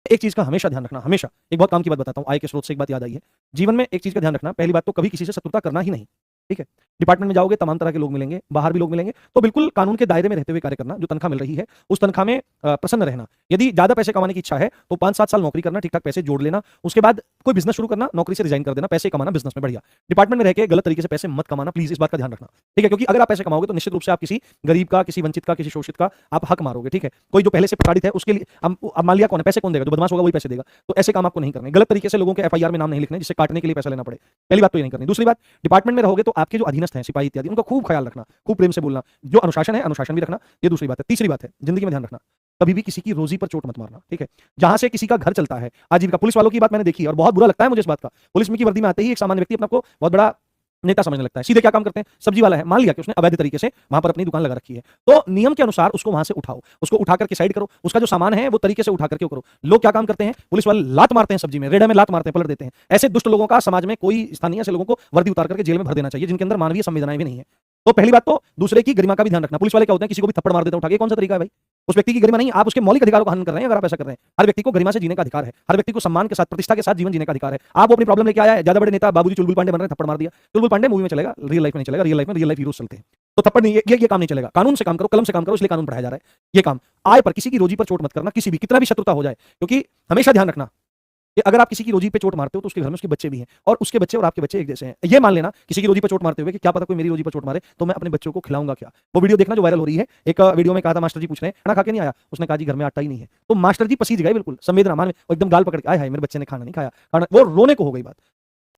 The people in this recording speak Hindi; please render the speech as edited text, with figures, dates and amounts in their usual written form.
एक चीज का हमेशा ध्यान रखना, हमेशा एक बहुत काम की बात बताता हूँ, आय के स्रोत से एक बात याद आई है। जीवन में एक चीज का ध्यान रखना, पहली बात तो कभी किसी से शत्रुता करना ही नहीं। ठीक है? डिपार्टमेंट में जाओगे तमाम तरह के लोग मिलेंगे, बाहर भी लोग मिलेंगे, तो बिल्कुल कानून के दायरे में रहते हुए कार्य करना। जो तनख्वाह मिल रही है उस तनख्वाह में प्रसन्न रहना। यदि ज्यादा पैसे कमाने की इच्छा है तो 5-7 साल नौकरी करना, ठीक ठाक पैसे जोड़ लेना, उसके बाद कोई बिजनेस शुरू करना, नौकरी से रिजाइन कर देना, पैसे कमाना बिजनेस में बढ़िया। डिपार्टमेंट में रह के गलत तरीके से पैसे मत कमाना, प्लीज इस बात का ध्यान रखना। ठीक है? क्योंकि अगर आप पैसे कमाओगे तो निश्चित रूप से आप किसी गरीब का, किसी वंचित का, किसी शोषित का आप हक मारोगे। ठीक है? कोई जो पहले से प्रताड़ित है उसके लिए अब मान लिया कौन है, पैसे कौन देगा? जो बदमाश होगा वही पैसे देगा। तो ऐसे काम आपको नहीं करने, गलत तरीके से लोगों के एफआईआर में नाम नहीं लिखने जिससे काटने के लिए पैसा लेना पड़े। पहली बात तो ये नहीं करनी। दूसरी बात, डिपार्टमेंट में रहोगे तो आपके जो अधीनस्थ हैं, सिपाही इत्यादि, उनका खूब ख्याल रखना, खूब प्रेम से बोलना। जो अनुशासन है अनुशासन भी रखना, ये दूसरी बात है। तीसरी बात है, जिंदगी में ध्यान रखना, कभी भी किसी की रोजी पर चोट मत मारना। ठीक है? जहां से किसी का घर चलता है, आजीविका, पुलिस वालों की बात मैंने देखी है और बहुत बुरा लगता है मुझे इस बात का। पुलिस में की वर्दी में आते ही एक सामान्य व्यक्ति अपने को बहुत बड़ा नेता समझने लगता है। सीधे क्या काम करते हैं? सब्जी वाला है, मान लिया कि उसने अवैध तरीके से वहां पर अपनी दुकान लगा रखी है, तो नियम के अनुसार उसको वहां से उठाओ, उसको उठा करके साइड करो, उसका जो सामान है वो तरीके से उठा करके करो। लोग क्या काम करते हैं? पुलिस वाले लात मारते हैं, सब्जी में रेड़ा में लात मारते हैं, पलट देते हैं। ऐसे दुष्ट लोगों का समाज में कोई स्थानीय ऐसे लोगों को वर्दी उतार करके जेल में भर देना चाहिए जिनके अंदर मानवीय संवेदनाएं भी नहीं है। तो पहली बात तो दूसरे की गरिमा का भी ध्यान रखना। पुलिस वाले क्या होते हैं? किसी को भी थप्पड़ मार देते हैं उठा के, कौन सा तरीका है भाई? उस व्यक्ति की गरिमा नहीं, आप उसके मौलिक अधिकारों का हनन कर रहे हैं अगर आप ऐसा कर रहे हैं। हर व्यक्ति को गरिमा से जीने का अधिकार है, हर व्यक्ति को सम्मान के साथ, प्रतिष्ठा के साथ जीवन जीने का अधिकार है। आप वो अपनी प्रॉब्लम लेके आया है, ज्यादा बड़े नेता बाबूजी चुलबुल पांडे बन रहे हैं, थप्पड़ मार दिया। चुलबुल पांडे मूवी में चलेगा, रियल लाइफ में नहीं चलेगा। रियल लाइफ में रियल लाइफ हीरोज चलते हैं, तो थप्पड़ नहीं, ये काम नहीं चलेगा। कानून से काम करो, कलम से काम करो, इसलिए कानून पढ़ाया जा रहा है। ये काम आय पर, किसी की रोजी पर चोट मत करना, किसी भी, कितना भी शत्रुता हो जाए, क्योंकि हमेशा ध्यान रखना कि अगर आप किसी की रोजी पे चोट मारते हो तो उसके घर में उसके बच्चे भी हैं और उसके बच्चे और आपके बच्चे एक जैसे हैं। ये मान लेना किसी की रोजी पर चोट मारते हुए कि क्या पता कोई मेरी रोजी पर चोट मारे तो मैं अपने बच्चों को खिलाऊंगा क्या। वो वीडियो देखना जो वायरल हो रही है। एक वीडियो में कहा था, मास्टर जी पूछ रहे हैं खाना खा के नहीं आया, उसने कहा जी घर में आटा ही नहीं है। तो मास्टर जी पसीज गए, बिल्कुल संवेदना मान में एकदम गाल पकड़ के, आए हाय मेरे बच्चे ने खाना नहीं खाया, खाना, वो रोने को हो गई बात।